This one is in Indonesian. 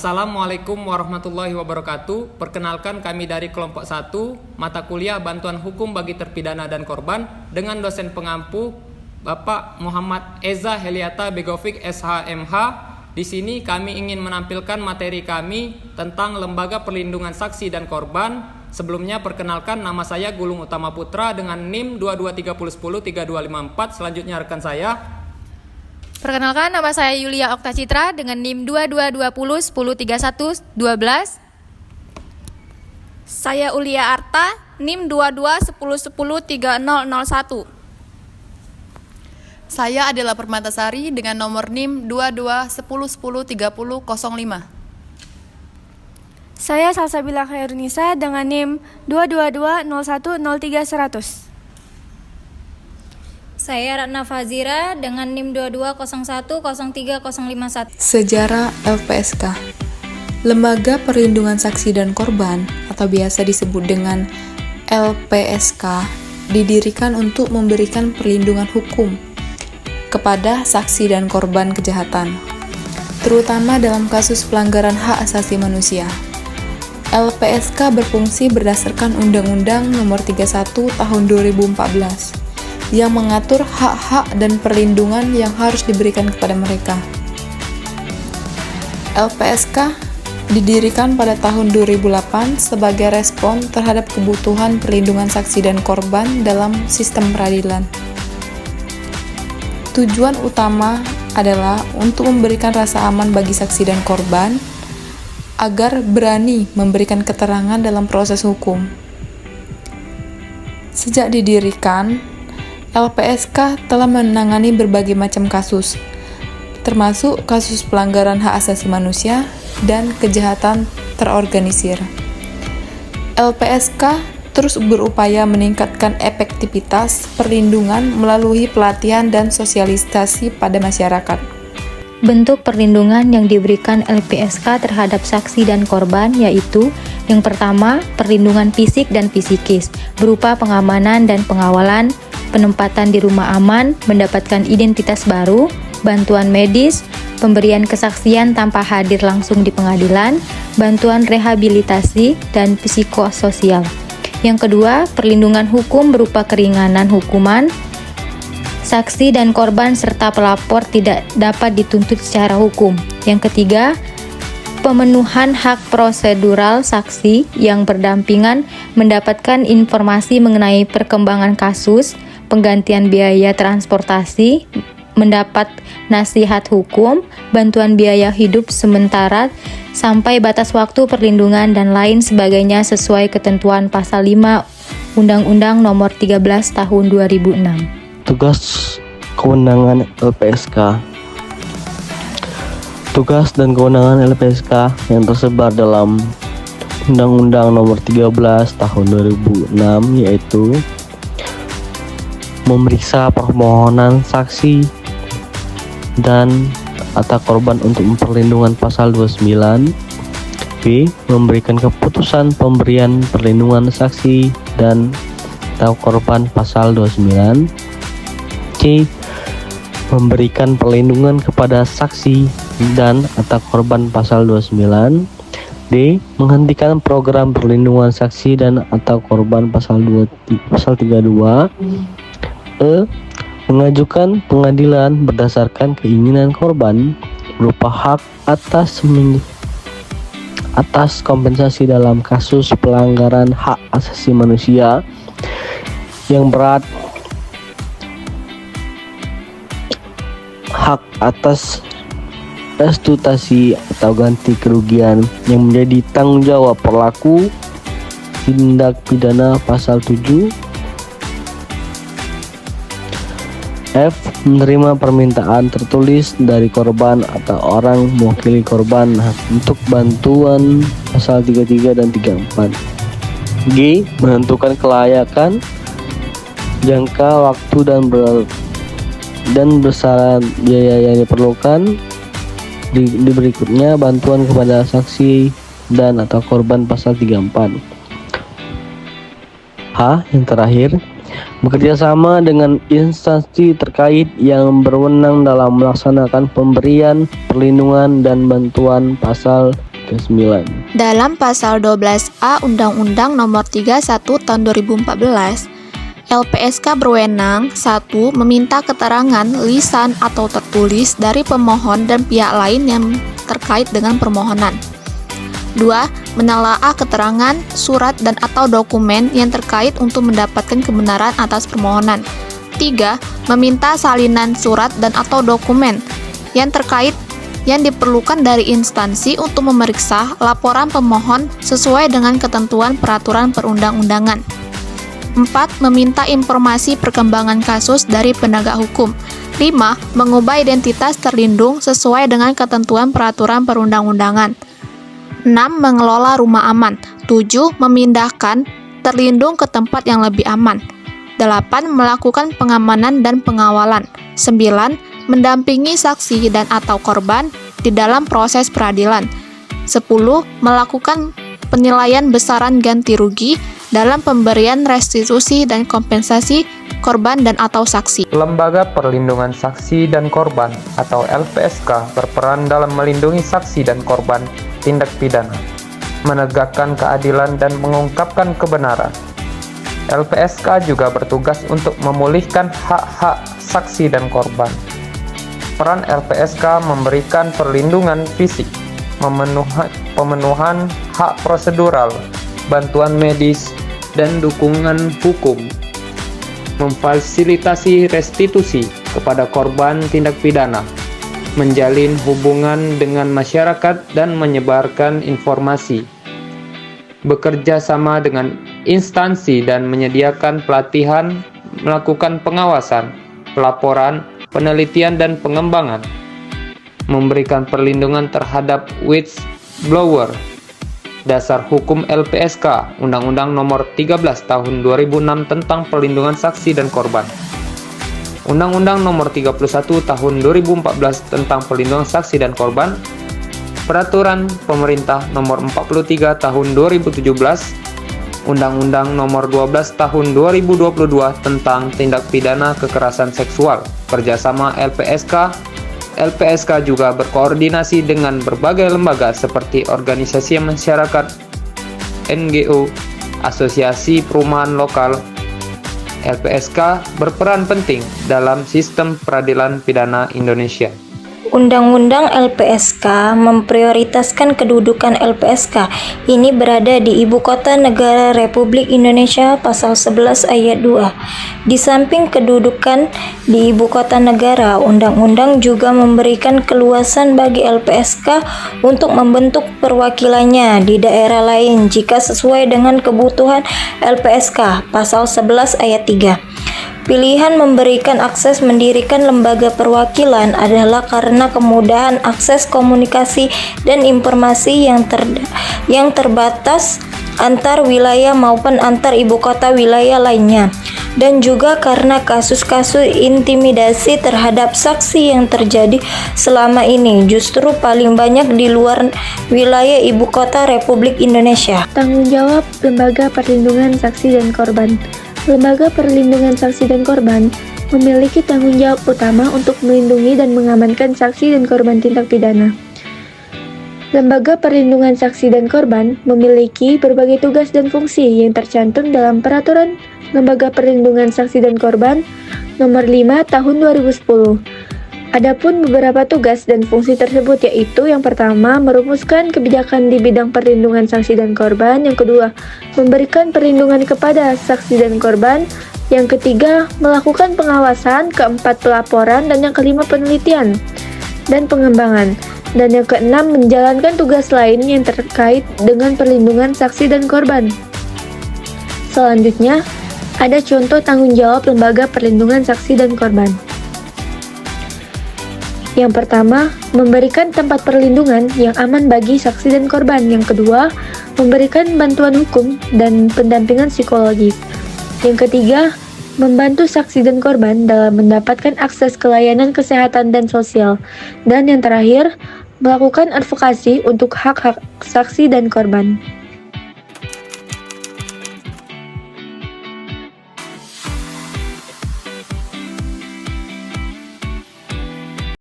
Assalamualaikum warahmatullahi wabarakatuh. Perkenalkan, kami dari kelompok 1 mata kuliah Bantuan Hukum bagi Terpidana dan Korban dengan dosen pengampu Bapak Muhammad Eza Heliata Begovic SHMH. Di sini kami ingin menampilkan materi kami tentang Lembaga Perlindungan Saksi dan Korban. Sebelumnya perkenalkan, nama saya Gulung Utama Putra dengan NIM 2230103254. Selanjutnya rekan saya. Perkenalkan, nama saya Yulia Okta Citra dengan NIM 2220103112. Saya Ulia Arta, NIM 2210103001. Saya adalah Permatasari dengan nomor NIM 2210103005. Saya Salsabila Khairunisa dengan NIM 222010300. Saya Ratna Fazira dengan NIM 2201030051. Sejarah LPSK. Lembaga Perlindungan Saksi dan Korban atau biasa disebut dengan LPSK didirikan untuk memberikan perlindungan hukum kepada saksi dan korban kejahatan, terutama dalam kasus pelanggaran hak asasi manusia. LPSK berfungsi berdasarkan Undang-Undang Nomor 31 Tahun 2014 yang mengatur hak-hak dan perlindungan yang harus diberikan kepada mereka. LPSK didirikan pada tahun 2008 sebagai respon terhadap kebutuhan perlindungan saksi dan korban dalam sistem peradilan. Tujuan utama adalah untuk memberikan rasa aman bagi saksi dan korban agar berani memberikan keterangan dalam proses hukum. Sejak didirikan, LPSK telah menangani berbagai macam kasus, termasuk kasus pelanggaran hak asasi manusia dan kejahatan terorganisir. LPSK terus berupaya meningkatkan efektivitas perlindungan melalui pelatihan dan sosialisasi pada masyarakat. Bentuk perlindungan yang diberikan LPSK terhadap saksi dan korban yaitu: yang pertama, perlindungan fisik dan psikis berupa pengamanan dan pengawalan, penempatan di rumah aman, mendapatkan identitas baru, bantuan medis, pemberian kesaksian tanpa hadir langsung di pengadilan, bantuan rehabilitasi, dan psikososial. Yang kedua, perlindungan hukum berupa keringanan hukuman. Saksi dan korban serta pelapor tidak dapat dituntut secara hukum. Yang ketiga, pemenuhan hak prosedural saksi yang berdampingan mendapatkan informasi mengenai perkembangan kasus, penggantian biaya transportasi, mendapat nasihat hukum, bantuan biaya hidup sementara, sampai batas waktu perlindungan dan lain sebagainya sesuai ketentuan pasal 5 Undang-Undang Nomor 13 Tahun 2006. Tugas kewenangan LPSK. Tugas dan kewenangan LPSK yang tersebar dalam Undang-Undang Nomor 13 Tahun 2006 yaitu memeriksa permohonan saksi dan atau korban untuk perlindungan pasal 29. B. Memberikan keputusan pemberian perlindungan saksi dan atau korban pasal 29. C. Memberikan perlindungan kepada saksi dan atau korban pasal 29. D. Menghentikan program perlindungan saksi dan atau korban pasal 32. E. Mengajukan pengadilan berdasarkan keinginan korban berupa hak atas kompensasi dalam kasus pelanggaran hak asasi manusia yang berat, hak atas restitusi atau ganti kerugian yang menjadi tanggung jawab pelaku tindak pidana pasal 7. F. Menerima permintaan tertulis dari korban atau orang mewakili korban untuk bantuan pasal 33 dan 34. G. Menentukan kelayakan, jangka waktu dan besaran biaya yang diperlukan. Di berikutnya bantuan kepada saksi dan atau korban pasal 34. H. Yang terakhir, bekerja sama dengan instansi terkait yang berwenang dalam melaksanakan pemberian perlindungan dan bantuan pasal ke-9. Dalam pasal 12A Undang-Undang Nomor 31 Tahun 2014, LPSK berwenang 1. Meminta keterangan lisan atau tertulis dari pemohon dan pihak lain yang terkait dengan permohonan. 2. Menelaah keterangan, surat, dan atau dokumen yang terkait untuk mendapatkan kebenaran atas permohonan. 3. Meminta salinan surat dan atau dokumen yang terkait yang diperlukan dari instansi untuk memeriksa laporan pemohon sesuai dengan ketentuan peraturan perundang-undangan. 4. Meminta informasi perkembangan kasus dari penegak hukum. 5. Mengubah identitas terlindung sesuai dengan ketentuan peraturan perundang-undangan. 6. Mengelola rumah aman. 7. Memindahkan terlindung ke tempat yang lebih aman. 8. Melakukan pengamanan dan pengawalan. 9. Mendampingi saksi dan atau korban di dalam proses peradilan. 10. Melakukan penilaian besaran ganti rugi dalam pemberian restitusi dan kompensasi korban dan atau saksi. Lembaga Perlindungan Saksi dan Korban atau LPSK berperan dalam melindungi saksi dan korban tindak pidana, menegakkan keadilan dan mengungkapkan kebenaran. LPSK juga bertugas untuk memulihkan hak-hak saksi dan korban. Peran LPSK memberikan perlindungan fisik, pemenuhan hak prosedural, bantuan medis, dan dukungan hukum, memfasilitasi restitusi kepada korban tindak pidana, menjalin hubungan dengan masyarakat dan menyebarkan informasi, bekerja sama dengan instansi dan menyediakan pelatihan, melakukan pengawasan, pelaporan, penelitian dan pengembangan, memberikan perlindungan terhadap whistleblower. Dasar hukum LPSK, Undang-Undang Nomor 13 Tahun 2006 tentang Perlindungan Saksi dan Korban. Undang-Undang Nomor 31 Tahun 2014 tentang Perlindungan Saksi dan Korban. Peraturan Pemerintah Nomor 43 Tahun 2017. Undang-Undang Nomor 12 Tahun 2022 tentang Tindak Pidana Kekerasan Seksual. Kerjasama LPSK. LPSK juga berkoordinasi dengan berbagai lembaga seperti organisasi masyarakat, NGO, asosiasi perumahan lokal. LPSK berperan penting dalam sistem peradilan pidana Indonesia. Undang-Undang LPSK memprioritaskan kedudukan LPSK ini berada di Ibu Kota Negara Republik Indonesia pasal 11 ayat 2. Di samping kedudukan di Ibu Kota Negara, Undang-Undang juga memberikan keluasan bagi LPSK untuk membentuk perwakilannya di daerah lain jika sesuai dengan kebutuhan LPSK pasal 11 ayat 3. Pilihan memberikan akses mendirikan lembaga perwakilan adalah karena kemudahan akses komunikasi dan informasi yang terbatas antar wilayah maupun antar ibu kota wilayah lainnya, dan juga karena kasus-kasus intimidasi terhadap saksi yang terjadi selama ini justru paling banyak di luar wilayah ibu kota Republik Indonesia. Tanggung jawab Lembaga Perlindungan Saksi dan Korban. Lembaga Perlindungan Saksi dan Korban memiliki tanggung jawab utama untuk melindungi dan mengamankan saksi dan korban tindak pidana. Lembaga Perlindungan Saksi dan Korban memiliki berbagai tugas dan fungsi yang tercantum dalam Peraturan Lembaga Perlindungan Saksi dan Korban Nomor 5 Tahun 2010. Adapun beberapa tugas dan fungsi tersebut yaitu yang pertama, merumuskan kebijakan di bidang perlindungan saksi dan korban, yang kedua, memberikan perlindungan kepada saksi dan korban, yang ketiga, melakukan pengawasan, keempat, pelaporan, dan yang kelima, penelitian dan pengembangan, dan yang keenam, menjalankan tugas lain yang terkait dengan perlindungan saksi dan korban. Selanjutnya, ada contoh tanggung jawab Lembaga Perlindungan Saksi dan Korban. Yang pertama, memberikan tempat perlindungan yang aman bagi saksi dan korban. Yang kedua, memberikan bantuan hukum dan pendampingan psikologis. Yang ketiga, membantu saksi dan korban dalam mendapatkan akses ke layanan kesehatan dan sosial. Dan yang terakhir, melakukan advokasi untuk hak-hak saksi dan korban.